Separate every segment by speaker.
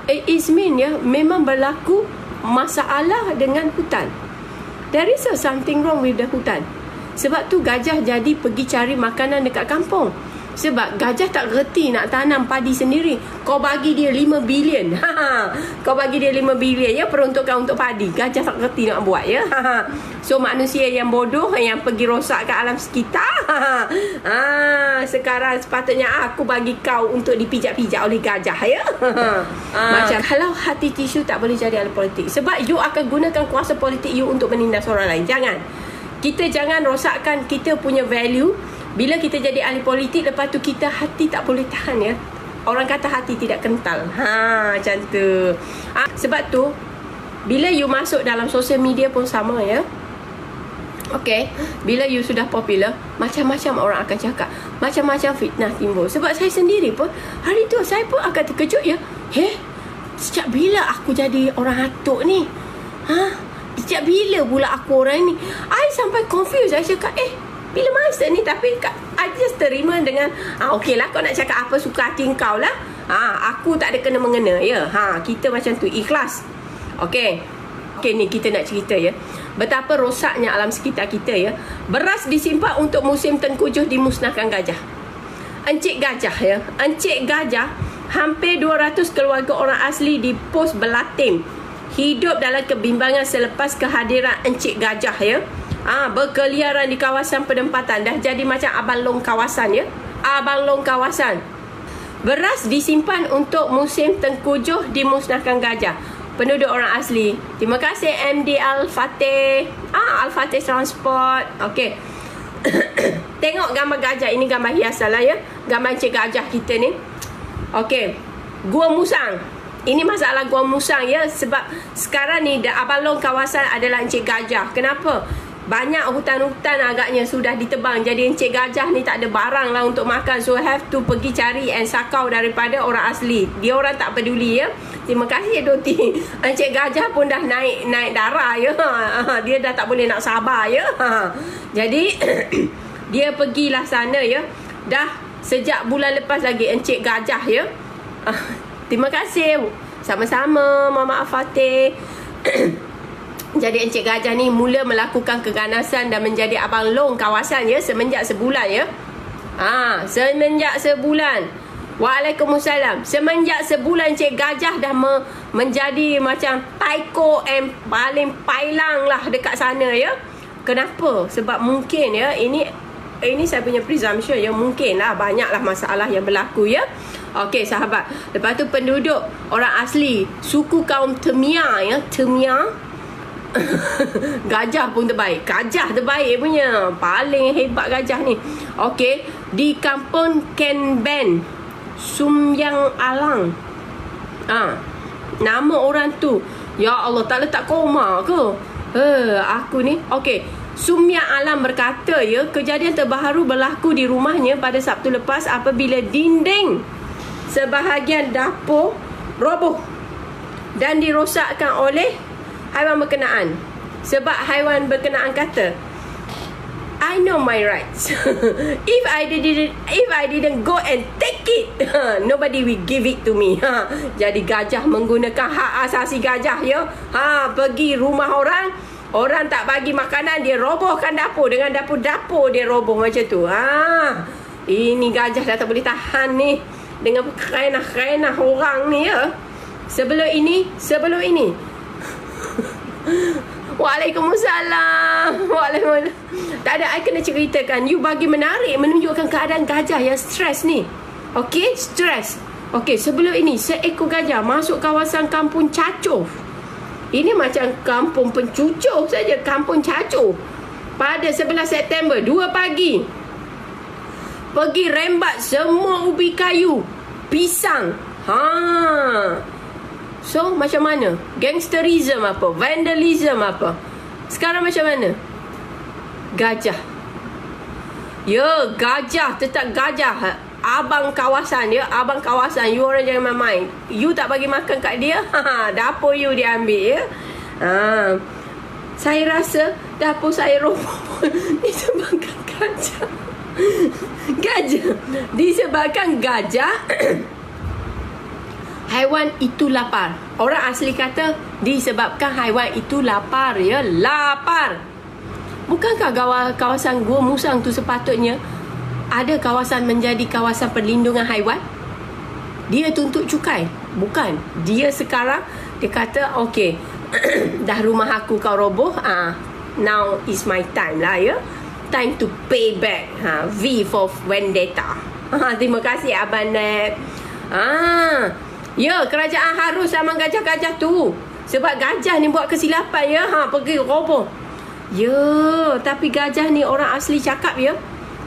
Speaker 1: It mean ya, memang berlaku masalah dengan hutan. There is something wrong with the hutan. Sebab tu gajah jadi pergi cari makanan dekat kampung. Sebab gajah tak reti nak tanam padi sendiri. Kau bagi dia 5 bilion. Kau bagi dia 5 bilion ya, peruntukan untuk padi. Gajah tak reti nak buat ya. So manusia yang bodoh yang pergi rosakkan alam sekitar. Sekarang sepatutnya aku bagi kau untuk dipijak-pijak oleh gajah ya. Macam kalau hati tisu tak boleh jadi ahli politik. Sebab you akan gunakan kuasa politik you untuk menindas orang lain. Jangan. Kita jangan rosakkan kita punya value. Bila kita jadi ahli politik, lepas tu kita hati tak boleh tahan ya. Orang kata hati tidak kental. Macam tu. Sebab tu, bila you masuk dalam sosial media pun sama ya. Okay, bila you sudah popular, macam-macam orang akan cakap. Macam-macam fitnah timbul. Sebab saya sendiri pun, hari tu saya pun akan terkejut ya. Sejak bila aku jadi orang atuk ni? Sejak bila pula aku orang ni? I sampai confused. Saya cakap, bila masa ni? Tapi I just terima dengan okey lah, kau nak cakap apa suka hati kau lah. Aku tak ada kena-mengena ya. Kita macam tu, ikhlas. Okey, ni kita nak cerita ya. Betapa rosaknya alam sekitar kita ya. Beras disimpan untuk musim tengkujuh dimusnahkan gajah. Encik gajah ya. Encik gajah, hampir 200 keluarga orang asli di pos Belatim hidup dalam kebimbangan selepas kehadiran encik gajah ya. Berkeliaran di kawasan penempatan. Dah jadi macam abang long kawasan ya. Abang long kawasan. Beras disimpan untuk musim tengkujuh dimusnahkan gajah. Penduduk orang asli. Terima kasih MD Al-Fatih. Al-Fatih Transport. Okey. Tengok gambar gajah. Ini gambar hiasan lah ya. Gambar encik gajah kita ni. Okey. Gua Musang. Ini masalah Gua Musang ya. Sebab sekarang ni abang long kawasan adalah encik gajah. Kenapa? Banyak hutan-hutan agaknya sudah ditebang. Jadi encik gajah ni tak ada barang lah untuk makan. So have to pergi cari and sakau daripada orang asli. Dia orang tak peduli ya. Terima kasih Doti. Encik gajah pun dah naik darah ya. Dia dah tak boleh nak sabar ya. Jadi dia pergilah sana ya. Dah sejak bulan lepas lagi encik gajah ya. Terima kasih. Sama-sama Mama Al-Fatih. Jadi encik gajah ni mula melakukan keganasan dan menjadi abang long kawasan ya semenjak sebulan ya. Semenjak sebulan. Waalaikumsalam. Semenjak sebulan encik gajah dah menjadi macam taiko and paling pailang lah dekat sana ya. Kenapa? Sebab mungkin ya, ini saya punya presumption ya, mungkin lah banyaklah masalah yang berlaku ya. Okey sahabat. Lepas tu penduduk orang asli suku kaum Temia ya, Temia. Gajah pun terbaik. Gajah terbaik punya. Paling hebat gajah ni. Okey, di kampung Kenben, Sumyang Alang. Nama orang tu, ya Allah, tak letak koma ke? Aku ni. Okey, Sumyang Alang berkata ya, kejadian terbaru berlaku di rumahnya pada Sabtu lepas apabila dinding sebahagian dapur roboh dan dirosakkan oleh haiwan berkenaan. Sebab haiwan berkenaan kata, I know my rights. If I didn't go and take it, nobody will give it to me. Jadi gajah menggunakan hak asasi gajah ya. Pergi rumah orang, orang tak bagi makanan, dia robohkan dapur. Dengan dapur-dapur dia roboh macam tu. Ini gajah dah tak boleh tahan ni dengan kerenah-kerenah orang ni ya. Sebelum ini Waalaikumsalam. Tak ada, I kena ceritakan. You bagi menarik menunjukkan keadaan gajah yang stres ni. Okey, stres. Okey, sebelum ini seekor gajah masuk kawasan kampung Cacoh. Ini macam kampung pencucuh saja, kampung Cacoh. Pada 11 September 2 pagi. Pergi rembat semua ubi kayu, pisang. So macam mana? Gangsterism apa? Vandalism apa? Sekarang macam mana? Gajah. Ya, gajah. Tetap gajah. Abang kawasan dia. Abang kawasan. You orang jangan main-main. You tak bagi makan kat dia, dapur you dia ambil ya. Saya rasa dapur saya roboh disebabkan gajah. Disebabkan gajah haiwan itu lapar. Orang asli kata disebabkan haiwan itu lapar, ya, lapar. Bukankah kawasan Gua Musang tu sepatutnya ada kawasan menjadi kawasan perlindungan haiwan? Dia tuntut cukai? Bukan. Dia sekarang dia kata okey, dah rumah aku kau roboh, now is my time lah, ya. Time to pay back. V for Vendetta. Terima kasih Abang Nep. Ya, kerajaan harus sama gajah-gajah tu. Sebab gajah ni buat kesilapan, ya. Pergi roboh. Ya, tapi gajah ni orang asli cakap, ya.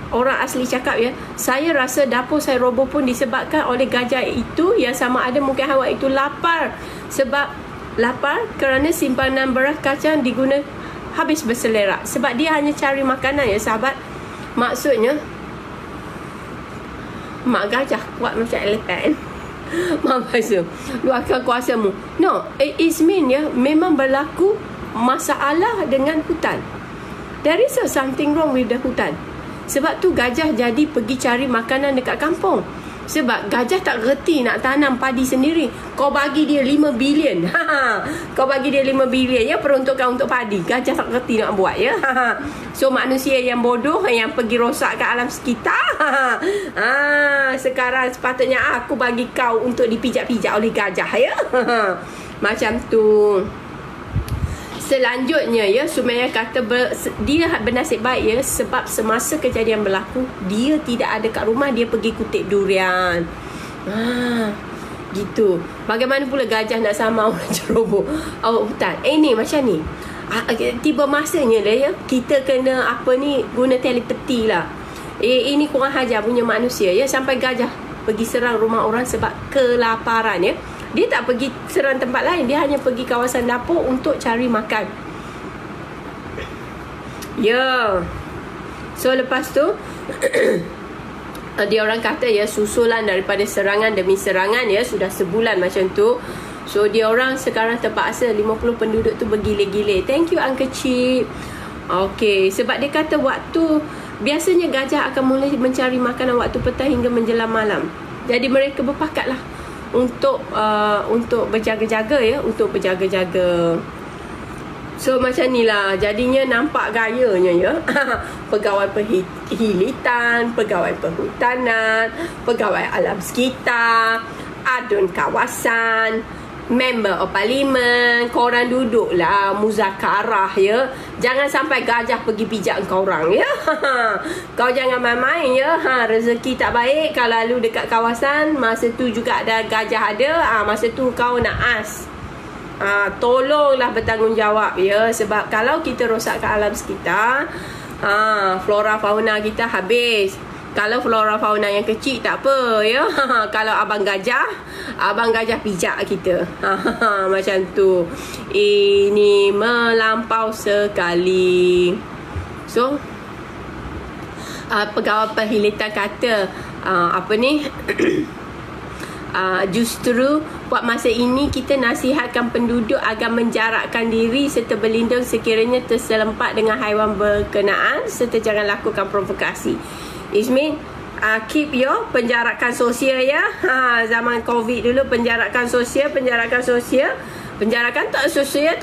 Speaker 1: Orang asli cakap, ya. Saya rasa dapur saya roboh pun disebabkan oleh gajah itu, yang sama ada mungkin haiwan itu lapar. Sebab lapar kerana simpanan beras kacang diguna habis berselerak. Sebab dia hanya cari makanan, ya sahabat. Maksudnya mak gajah kuat macam elephant. Maksud luahkan kuasamu. No, it is mean, ya. Memang berlaku masalah dengan hutan. There is something wrong with the hutan. Sebab tu gajah jadi pergi cari makanan dekat kampung. Sebab gajah tak reti nak tanam padi sendiri. Kau bagi dia 5 bilion. Kau bagi dia 5 bilion, ya, peruntukan untuk padi. Gajah tak reti nak buat, ya. So manusia yang bodoh yang pergi rosakkan alam sekitar. Sekarang sepatutnya aku bagi kau untuk dipijak-pijak oleh gajah, ya. Macam tu. Selanjutnya, ya, Sumaya kata dia bernasib baik, ya, sebab semasa kejadian berlaku dia tidak ada kat rumah, dia pergi kutip durian. Gitu. Bagaimana pula gajah nak sama orang ceroboh hutan? Ni macam ni. Tiba masanya lah, ya, kita kena guna telepati lah. Ini kurang hajar punya manusia, ya, sampai gajah pergi serang rumah orang sebab kelaparan, ya. Dia tak pergi serang tempat lain. Dia hanya pergi kawasan dapur untuk cari makan. Ya. So lepas tu dia orang kata, ya, susulan daripada serangan demi serangan, ya, sudah sebulan macam tu. So dia orang sekarang terpaksa 50 penduduk tu bergile-gile. Thank you Uncle Chip. Okay, sebab dia kata waktu biasanya gajah akan mula mencari makanan waktu petang hingga menjelang malam. Jadi mereka berpakatlah untuk berjaga-jaga, ya, untuk berjaga-jaga. So macam ni lah jadinya nampak gayanya, ya. Pegawai perhilitan, pegawai perhutanan, pegawai alam sekitar, adun kawasan, member of parlimen, korang duduklah muzakarah, ya. Jangan sampai gajah pergi pijak korang, ya. Kau jangan main-main, ya. Rezeki tak baik kalau lalu dekat kawasan, masa tu juga ada gajah ada, masa tu kau nak as. Tolonglah bertanggungjawab, ya. Sebab kalau kita rosakkan alam sekitar, flora fauna kita habis. Kalau flora fauna yang kecil tak apa, ya. Kalau abang gajah pijak kita. Macam tu. Ini melampau sekali. So pegawai perhilitan kata justru buat masa ini kita nasihatkan penduduk agar menjarakkan diri serta berlindung sekiranya terserempak dengan haiwan berkenaan serta jangan lakukan provokasi. It mean keep your penjarakan sosial, ya. Zaman COVID dulu penjarakan sosial. Penjarakan tak sosial.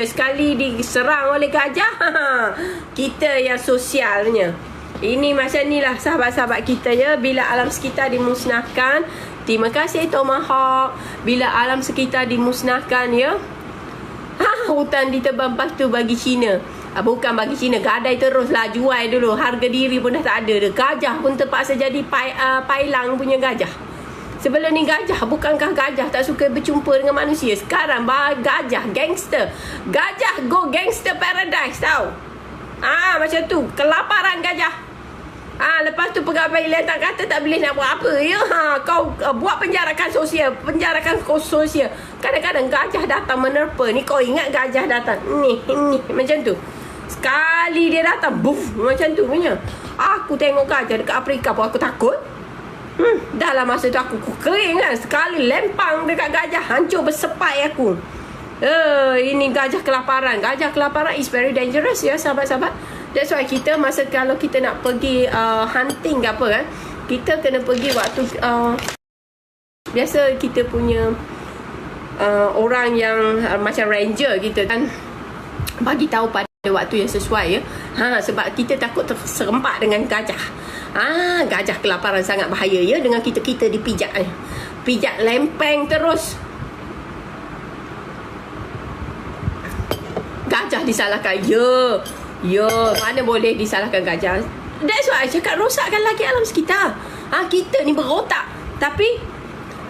Speaker 1: Sekali diserang oleh gajah, kita yang sosialnya. Ini macam ni lah sahabat-sahabat kita, ya. Bila alam sekitar dimusnahkan, terima kasih Tomahawk. Bila alam sekitar dimusnahkan, ya, hutan ditebang lepas tu bagi China. Bukan bagi Cina, gadai teruslah jual dulu. Harga diri pun dah tak ada. Gajah pun terpaksa jadi pailang punya gajah. Sebelum ni gajah, bukankah gajah tak suka berjumpa dengan manusia? Sekarang gajah gangster. Gajah go gangster paradise, tau. Macam tu. Kelaparan gajah. Lepas tu pegawai perhilitan tak kata tak boleh nak buat apa, ya. Kau buat penjarakan sosial. Kadang-kadang gajah datang menerpa. Ni kau ingat gajah datang ni macam tu. Sekali dia datang, buf, macam tu punya. Aku tengok gajah dekat Afrika pun aku takut. Dah lah masa tu aku kering kan. Sekali lempang dekat gajah, hancur bersepai aku. Ini gajah kelaparan. Gajah kelaparan is very dangerous, ya sahabat-sahabat. That's why kita kalau kita nak pergi hunting ke apa kan, kita kena pergi waktu Biasa kita punya orang yang macam ranger kita kan bagi tahu pada waktu yang sesuai ya. Sebab kita takut terserempak dengan gajah. Gajah kelaparan sangat bahaya ya, dengan kita dipijak pijak lempeng terus. Gajah disalahkan. Ya, mana boleh disalahkan gajah. That's why I cakap rosakkan lagi alam sekitar. Kita ni berotak. Tapi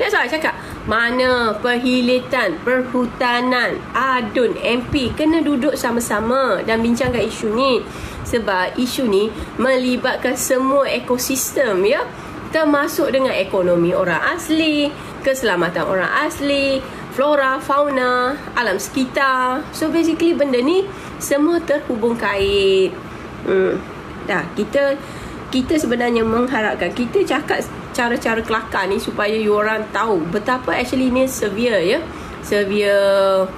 Speaker 1: that's why I cakap mana perhilitan, perhutanan, ADUN, MP kena duduk sama-sama dan bincangkan isu ni. Sebab isu ni melibatkan semua ekosistem ya, termasuk dengan ekonomi orang asli, keselamatan orang asli, flora, fauna, alam sekitar. So basically benda ni semua terhubung kait. Kita sebenarnya mengharapkan, kita cakap cara-cara kelakar ni supaya you orang tahu betapa actually ni severe ya. Severe.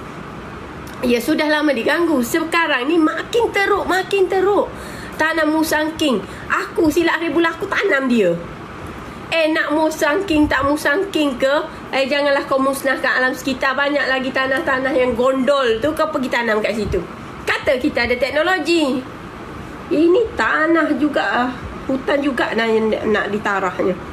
Speaker 1: Ya, sudah lama diganggu. Sekarang ni makin teruk. Tanam musangking. Aku silap hari bulan aku tanam dia. Nak musangking tak musangking ke? Janganlah kau musnahkan alam sekitar. Banyak lagi tanah-tanah yang gondol tu kau pergi tanam kat situ. Kata kita ada teknologi. Ini tanah juga, hutan juga nak ditarahnya.